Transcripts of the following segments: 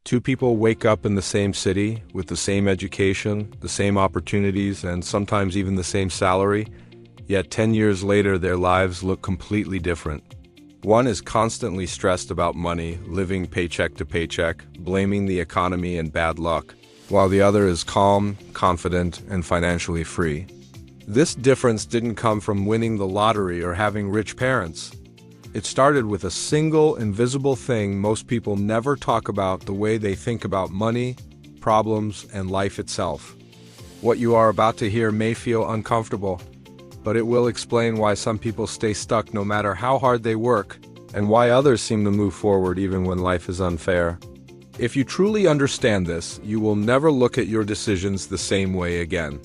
Two people wake up in the same city with the same education, the same opportunities, and sometimes even the same salary, yet 10 years later their lives look completely different. One is constantly stressed about money, living paycheck to paycheck, blaming the economy and bad luck, while the other is calm, confident, and financially free. This difference didn't come from winning the lottery or having rich parents. It started with a single, invisible thing most people never talk about: the way they think about money, problems, and life itself. What you are about to hear may feel uncomfortable, but it will explain why some people stay stuck no matter how hard they work, and why others seem to move forward even when life is unfair. If you truly understand this, you will never look at your decisions the same way again.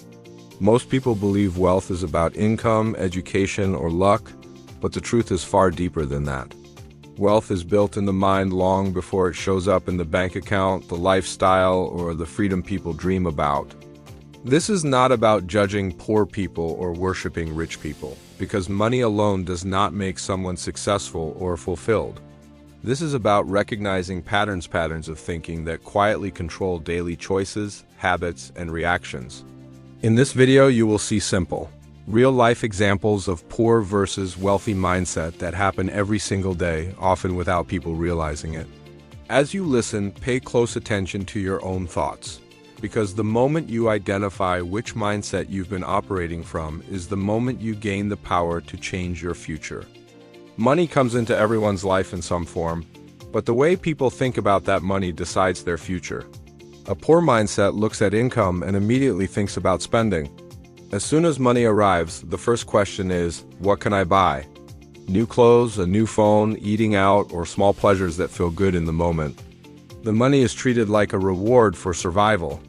Most people believe wealth is about income, education, or luck, but the truth is far deeper than that. Wealth is built in the mind long before it shows up in the bank account, the lifestyle, or the freedom people dream about. This is not about judging poor people or worshiping rich people, because money alone does not make someone successful or fulfilled. This is about recognizing patterns of thinking that quietly control daily choices, habits, and reactions. In this video, you will see simple, real-life examples of poor versus wealthy mindset that happen every single day, often without people realizing it. As you listen, pay close attention to your own thoughts, because the moment you identify which mindset you've been operating from is the moment you gain the power to change your future. Money comes into everyone's life in some form, but the way people think about that money decides their future. A poor mindset looks at income and immediately thinks about spending. As soon as money arrives, the first question is, what can I buy? New clothes, a new phone, eating out, or small pleasures that feel good in the moment. The money is treated like a reward for survival.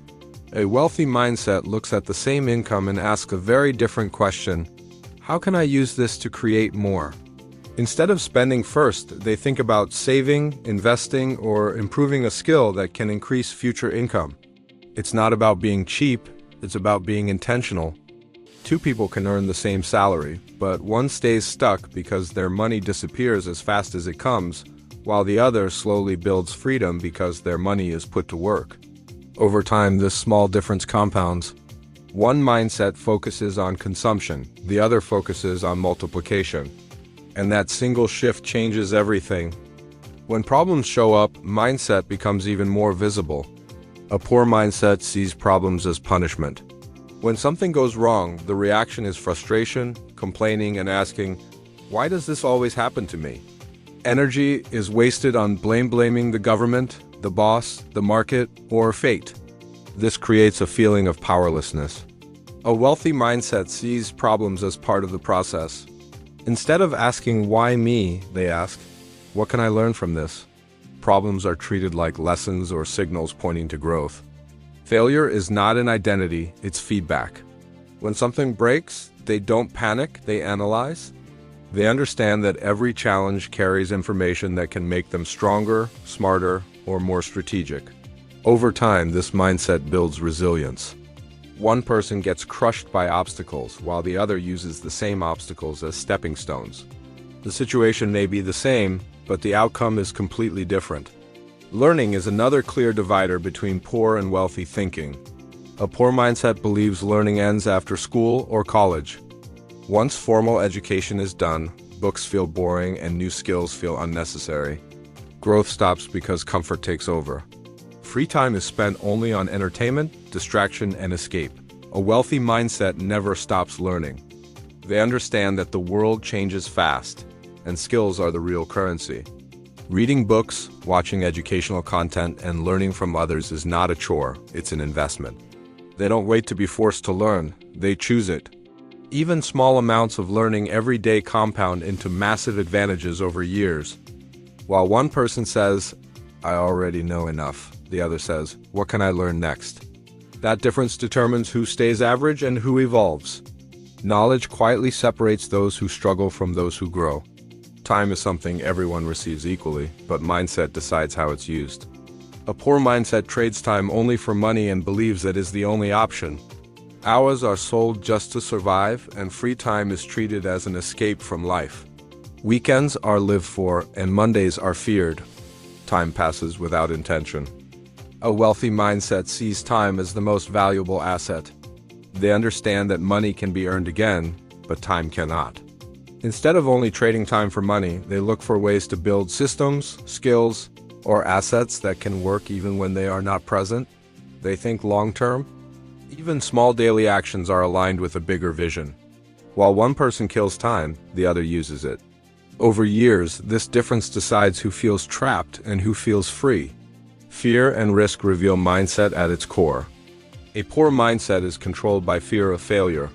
A wealthy mindset looks at the same income and asks a very different question: how can I use this to create more? Instead of spending first, they think about saving, investing, or improving a skill that can increase future income. It's not about being cheap, it's about being intentional. Two people can earn the same salary, but one stays stuck because their money disappears as fast as it comes, while the other slowly builds freedom because their money is put to work. Over time, this small difference compounds. One mindset focuses on consumption, the other focuses on multiplication. And that single shift changes everything. When problems show up, mindset becomes even more visible. A poor mindset sees problems as punishment. When something goes wrong, the reaction is frustration, complaining, and asking, why does this always happen to me? Energy is wasted on blaming the government, the boss, the market, or fate. This creates a feeling of powerlessness. A wealthy mindset sees problems as part of the process. Instead of asking, why me, they ask, what can I learn from this? Problems are treated like lessons or signals pointing to growth. Failure is not an identity, it's feedback. When something breaks, they don't panic, they analyze. They understand that every challenge carries information that can make them stronger, smarter, or more strategic. Over time, this mindset builds resilience. One person gets crushed by obstacles, while the other uses the same obstacles as stepping stones. The situation may be the same, but the outcome is completely different. Learning is another clear divider between poor and wealthy thinking. A poor mindset believes learning ends after school or college. Once formal education is done, books feel boring and new skills feel unnecessary. Growth stops because comfort takes over. Free time is spent only on entertainment, distraction, and escape. A wealthy mindset never stops learning. They understand that the world changes fast, and skills are the real currency. Reading books, watching educational content, and learning from others is not a chore, it's an investment. They don't wait to be forced to learn, they choose it. Even small amounts of learning every day compound into massive advantages over years. While one person says, I already know enough, the other says, what can I learn next? That difference determines who stays average and who evolves. Knowledge quietly separates those who struggle from those who grow. Time is something everyone receives equally, but mindset decides how it's used. A poor mindset trades time only for money and believes that is the only option. Hours are sold just to survive, and free time is treated as an escape from life. Weekends are lived for, and Mondays are feared. Time passes without intention. A wealthy mindset sees time as the most valuable asset. They understand that money can be earned again, but time cannot. Instead of only trading time for money, they look for ways to build systems, skills, or assets that can work even when they are not present. They think long-term. Even small daily actions are aligned with a bigger vision. While one person kills time, the other uses it. Over years, this difference decides who feels trapped and who feels free. Fear and risk reveal mindset at its core. A poor mindset is controlled by fear of failure.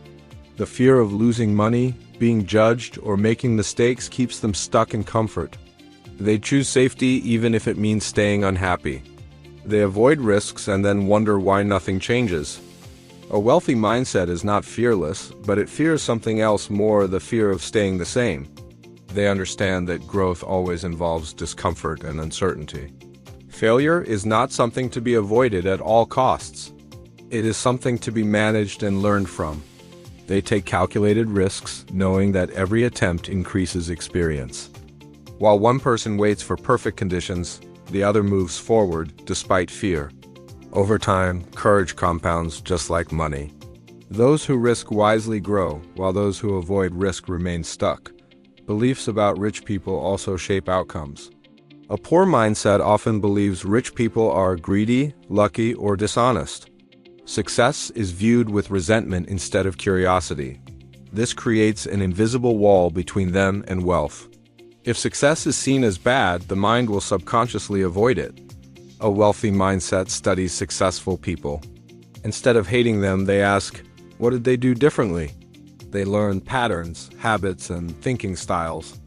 The fear of losing money, being judged, or making mistakes keeps them stuck in comfort. They choose safety even if it means staying unhappy. They avoid risks and then wonder why nothing changes. A wealthy mindset is not fearless, but it fears something else more, the fear of staying the same. They understand that growth always involves discomfort and uncertainty. Failure is not something to be avoided at all costs. It is something to be managed and learned from. They take calculated risks, knowing that every attempt increases experience. While one person waits for perfect conditions, the other moves forward despite fear. Over time, courage compounds just like money. Those who risk wisely grow, while those who avoid risk remain stuck. Beliefs about rich people also shape outcomes. A poor mindset often believes rich people are greedy, lucky, or dishonest. Success is viewed with resentment instead of curiosity. This creates an invisible wall between them and wealth. If success is seen as bad, the mind will subconsciously avoid it. A wealthy mindset studies successful people. Instead of hating them, they ask, what did they do differently? They learn patterns, habits, and thinking styles.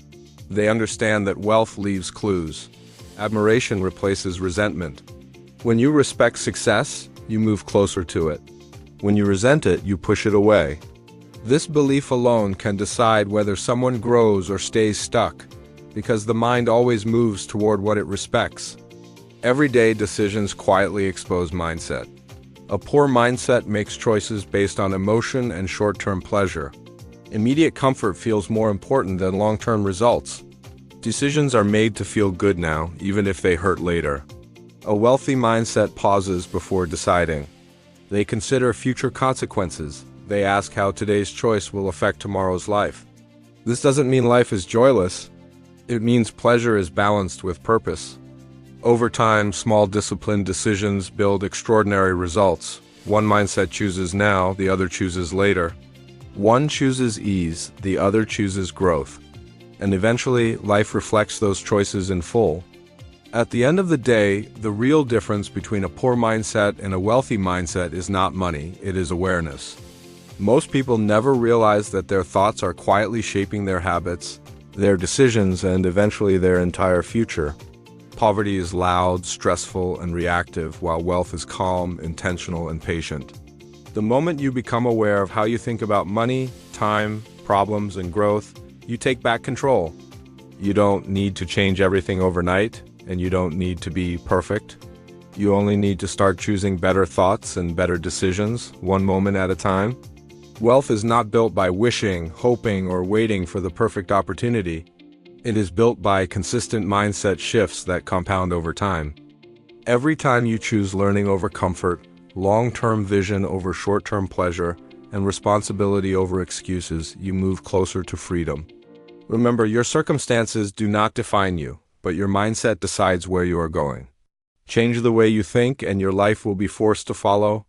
They understand that wealth leaves clues. Admiration replaces resentment. When you respect success, you move closer to it. When you resent it, you push it away. This belief alone can decide whether someone grows or stays stuck, because the mind always moves toward what it respects. Everyday decisions quietly expose mindset. A poor mindset makes choices based on emotion and short-term pleasure. Immediate comfort feels more important than long-term results. Decisions are made to feel good now, even if they hurt later. A wealthy mindset pauses before deciding. They consider future consequences. They ask how today's choice will affect tomorrow's life. This doesn't mean life is joyless. It means pleasure is balanced with purpose. Over time, small disciplined decisions build extraordinary results. One mindset chooses now, the other chooses later. One chooses ease, the other chooses growth. And eventually, life reflects those choices in full. At the end of the day, the real difference between a poor mindset and a wealthy mindset is not money, it is awareness. Most people never realize that their thoughts are quietly shaping their habits, their decisions, and eventually their entire future. Poverty is loud, stressful, and reactive, while wealth is calm, intentional, and patient. The moment you become aware of how you think about money, time, problems, and growth, you take back control. You don't need to change everything overnight, and you don't need to be perfect. You only need to start choosing better thoughts and better decisions, one moment at a time. Wealth is not built by wishing, hoping, or waiting for the perfect opportunity. It is built by consistent mindset shifts that compound over time. Every time you choose learning over comfort, long-term vision over short-term pleasure, and responsibility over excuses, you move closer to freedom. Remember, your circumstances do not define you, but your mindset decides where you are going. Change the way you think and your life will be forced to follow.